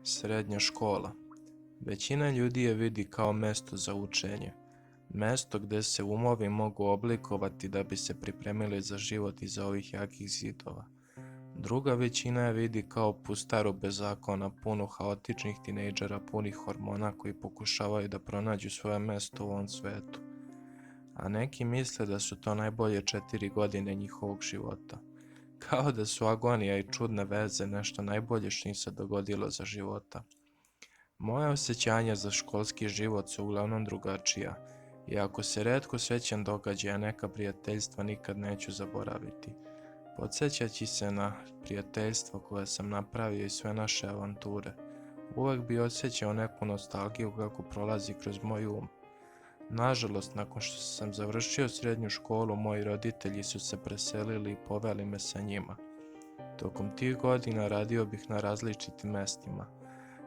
Srednja škola. Većina ljudi je vidi kao mesto za učenje. Mesto gdje se umovi mogu oblikovati da bi se pripremili za život iza ovih jakih zidova. Druga većina je vidi kao pustaru bez zakona, punu haotičnih tinejdžera punih hormona koji pokušavaju da pronađu svoje mesto u ovom svetu. A neki misle da su to najbolje 4 godine njihovog života. Kao da su agonija i čudne veze nešto najbolje što im se dogodilo za života. Moje osjećanja za školski život su uglavnom drugačija, iako se retko srećem događaja, neka prijateljstva nikad neću zaboraviti. Podsjećajući se na prijateljstvo koje sam napravio i sve naše avanture, uvek bi osjećao neku nostalgiju kako prolazi kroz moj um. Nažalost, nakon što sam završio srednju školu, moji roditelji su se preselili i poveli me sa njima. Tokom tih godina radio bih na različitim mestima.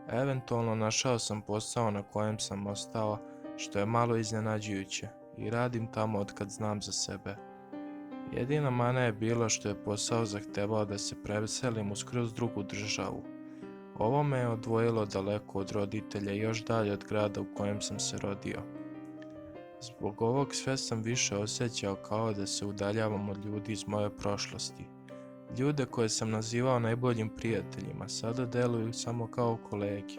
Eventualno našao sam posao na kojem sam ostao, što je malo iznenađujuće, i radim tamo otkad znam za sebe. Jedina mana je bilo što je posao zahtevao da se preselim u skroz drugu državu. Ovo me je odvojilo daleko od roditelja i još dalje od grada u kojem sam se rodio. Zbog ovog sve sam više osjećao kao da se udaljavam od ljudi iz moje prošlosti. Ljude koje sam nazivao najboljim prijateljima sada deluju samo kao kolege.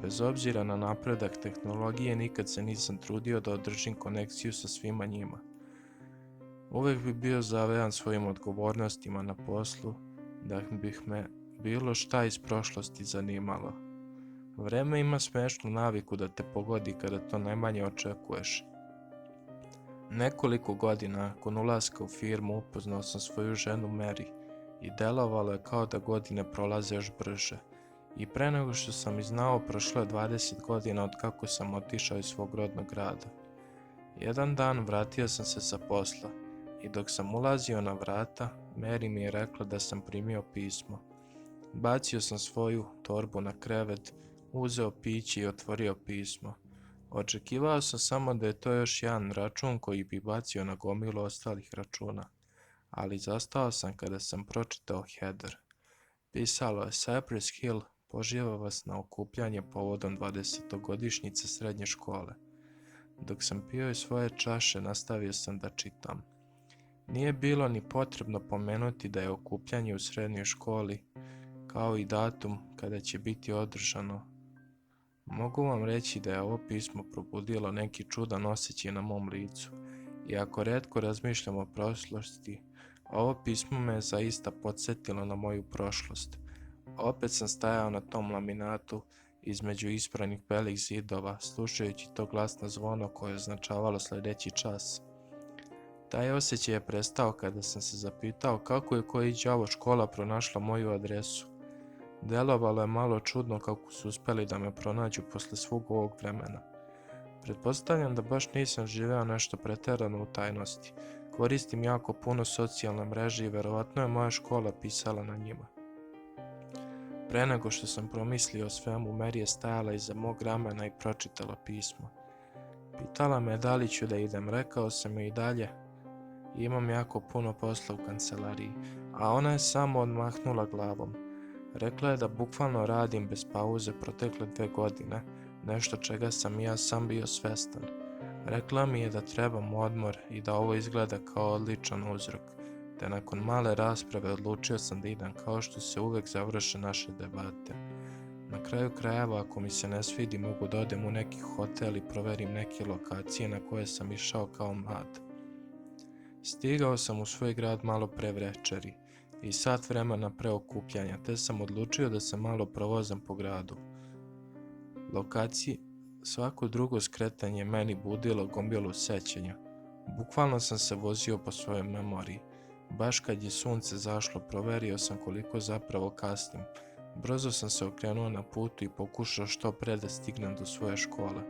Bez obzira na napredak tehnologije, nikad se nisam trudio da održim konekciju sa svima njima. Uvek bi bio zavejan svojim odgovornostima na poslu, da bih me bilo šta iz prošlosti zanimalo. Vreme ima smešnu naviku da te pogodi kada to najmanje očekuješ. Nekoliko godina nakon ulaska u firmu upoznao sam svoju ženu Mary i delovalo je kao da godine prolaze još brže. I pre nego što sam i znao, prošlo je 20 godina od kako sam otišao iz svog rodnog grada. Jedan dan vratio sam se sa posla i dok sam ulazio na vrata, Mary mi je rekla da sam primio pismo. Bacio sam svoju torbu na krevet, uzeo piće i otvorio pismo. Očekivao sam samo da je to još jedan račun koji bi bacio na gomilu ostalih računa, ali zastao sam kada sam pročitao header. Pisalo je: Cypress Hill poziva vas na okupljanje povodom 20-godišnjice srednje škole. Dok sam pio iz svoje čaše, nastavio sam da čitam. Nije bilo ni potrebno pomenuti da je okupljanje u srednjoj školi, kao i datum kada će biti održano. Mogu vam reći da je ovo pismo probudilo neki čudan osjećaj na mom licu. Iako retko razmišljam o prošlosti, ovo pismo me je zaista podsjetilo na moju prošlost. Opet sam stajao na tom laminatu između ispranih belih zidova, slušajući to glasno zvono koje je označavalo sljedeći čas. Taj osjećaj je prestao kada sam se zapitao kako je koji đavo škola pronašla moju adresu. Delovalo je malo čudno kako su uspjeli da me pronađu posle svog ovog vremena. Pretpostavljam da baš nisam živeo nešto pretjerano u tajnosti. Koristim jako puno socijalne mreže i verovatno je moja škola pisala na njima. Pre nego što sam promislio o svemu, Mary je stajala iza mog ramena i pročitala pismo. Pitala me da li ću da idem, rekao sam joj i dalje. Imam jako puno posla u kancelariji, a ona je samo odmahnula glavom. Rekla je da bukvalno radim bez pauze protekle 2 godine, nešto čega sam i ja sam bio svestan. Rekla mi je da trebam odmor i da ovo izgleda kao odličan uzrok, te nakon male rasprave odlučio sam da idem, kao što se uvek završe naše debate. Na kraju krajeva, ako mi se ne svidi, mogu da odem u neki hotel i proverim neke lokacije na koje sam išao kao mlad. Stigao sam u svoj grad malo pre večeri i sat vremena pre okupljanja, te sam odlučio da se malo provozam po gradu. Lokaciji, svako drugo skretanje meni budilo gomilu sećanja. Bukvalno sam se vozio po svojoj memoriji. Baš kad je sunce zašlo, proverio sam koliko zapravo kasnim. Brzo sam se okrenuo na putu i pokušao što pre da stignem do svoje škole.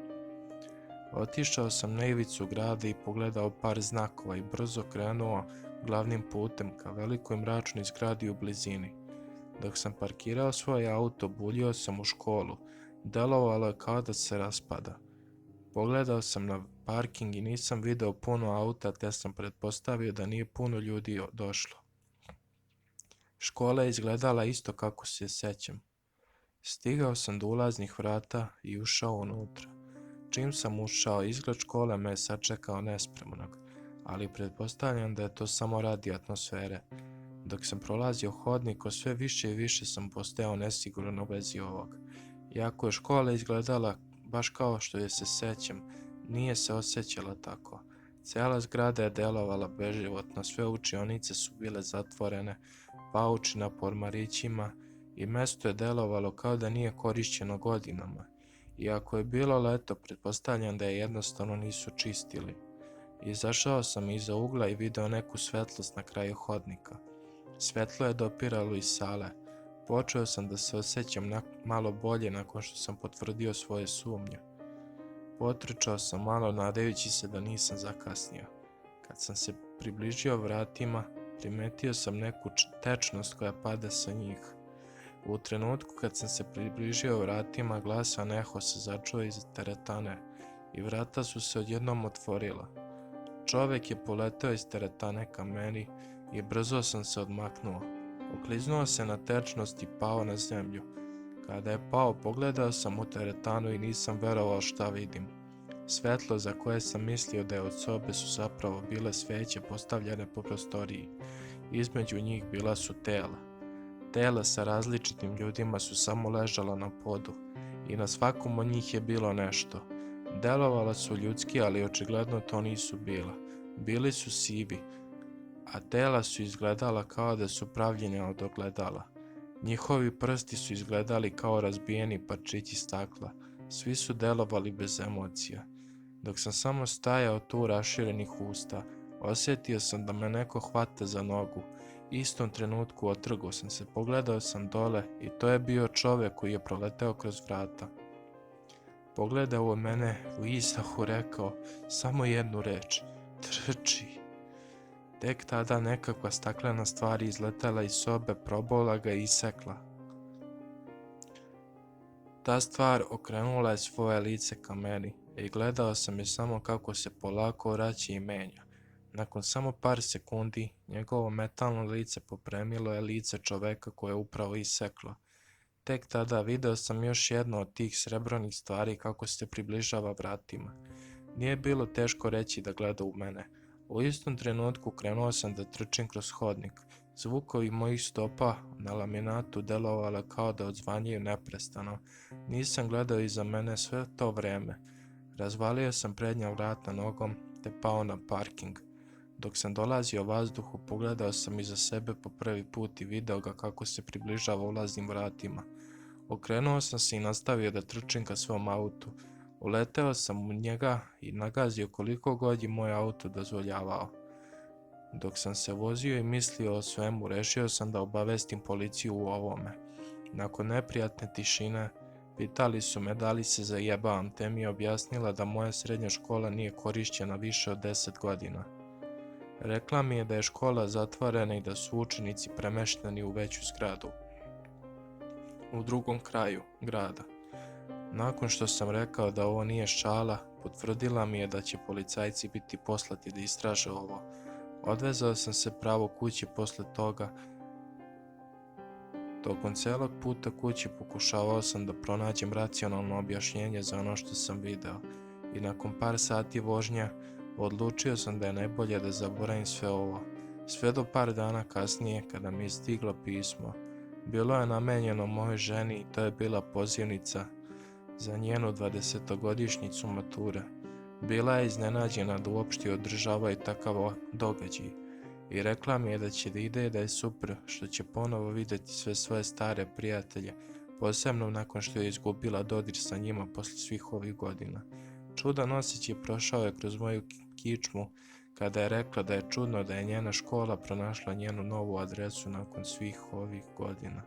Otišao sam na ivicu grada i pogledao par znakova i brzo krenuo glavnim putem ka velikoj mračnoj zgradi u blizini. Dok sam parkirao svoj auto, buljio sam u školu. Delovalo je kao da se raspada. Pogledao sam na parking i nisam video puno auta, te sam pretpostavio da nije puno ljudi došlo. Škola je izgledala isto kako se sjećam. Stigao sam do ulaznih vrata i ušao unutra. Čim sam ušao, izgled škole me je sačekao nespremnog, ali pretpostavljam da je to samo radi atmosfere. Dok sam prolazio hodnikom, sve više i više sam postajao nesiguran u vezi ovog. Iako je škola izgledala baš kao što je se sećam, nije se osjećala tako. Cijela zgrada je delovala beživotno, sve učionice su bile zatvorene, pauči na ormarićima i mesto je delovalo kao da nije korišćeno godinama. Iako je bilo leto, pretpostavljam da je jednostavno nisu čistili. Izašao sam iza ugla i video neku svetlost na kraju hodnika. Svetlo je dopiralo iz sale. Počeo sam da se osjećam malo bolje nakon što sam potvrdio svoje sumnje. Potrčao sam malo nadajući se da nisam zakasnio. Kad sam se približio vratima, primetio sam neku tečnost koja pada sa njih. U trenutku kad sam se približio vratima, glasan eho se začuo iz teretane i vrata su se odjednom otvorila. Čovjek je poleteo iz teretane ka meni i brzo sam se odmaknuo. Okliznuo se na tečnost i pao na zemlju. Kada je pao, pogledao sam u teretanu i nisam verovao šta vidim. Svetlo za koje sam mislio da je od sobe su zapravo bile sveće postavljene po prostoriji. Između njih bila su tela. Tela sa različitim ljudima su samo ležala na podu i na svakom od njih je bilo nešto. Delovala su ljudski, ali očigledno to nisu bila. Bili su sivi, a tela su izgledala kao da su pravljene od ogledala. Njihovi prsti su izgledali kao razbijeni parčići stakla. Svi su delovali bez emocija. Dok sam samo stajao tu raširenih usta, osjetio sam da me neko hvata za nogu. Istom trenutku otrgao sam se, pogledao sam dole i to je bio čovjek koji je proleteo kroz vrata. Pogledao u mene, u izdahu rekao samo jednu reč: trči. Tek tada nekakva staklena stvar izletela iz sobe, probola ga i isekla. Ta stvar okrenula je svoje lice ka meni i gledao sam je samo kako se polako vraća i menja. Nakon samo par sekundi, njegovo metalno lice popremilo je lice čoveka koje je upravo iseklo. Tek tada video sam još jedno od tih srebrnih stvari kako se približava vratima. Nije bilo teško reći da gleda u mene. U istom trenutku krenuo sam da trčim kroz hodnik. Zvukovi mojih stopa na laminatu delovalo kao da odzvanjaju neprestano. Nisam gledao iza mene sve to vreme. Razvalio sam prednja vrata nogom te pao na parking. Dok sam dolazio vazduhu, pogledao sam iza sebe po prvi put i video ga kako se približava ulaznim vratima. Okrenuo sam se i nastavio da trčim ka svom autu. Uleteo sam u njega i nagazio koliko god je moj auto dozvoljavao. Dok sam se vozio i mislio o svemu, rešio sam da obavestim policiju u ovome. Nakon neprijatne tišine, pitali su me da li se zajebavam, te mi je objasnila da moja srednja škola nije korišćena više od 10 godina. Rekla mi je da je škola zatvorena i da su učenici premešteni u veću zgradu, u drugom kraju grada. Nakon što sam rekao da ovo nije šala, potvrdila mi je da će policajci biti poslati da istraže ovo. Odvezao sam se pravo kući posle toga. Tokom celog puta kući pokušavao sam da pronađem racionalno objašnjenje za ono što sam video i nakon par sati vožnja odlučio sam da je najbolje da zaboravim sve ovo. Sve do par dana kasnije kada mi je stiglo pismo. Bilo je namenjeno mojoj ženi i to je bila pozivnica za njenu 20-godišnjicu mature. Bila je iznenađena da uopšte održavaju takav događaj i rekla mi je da će da ide i da je super što će ponovo vidjeti sve svoje stare prijatelje, posebno nakon što je izgubila dodir sa njima posle svih ovih godina. Čudan osjećaj prošao je kroz moju kičmu kada je rekla da je čudno da je njena škola pronašla njenu novu adresu nakon svih ovih godina.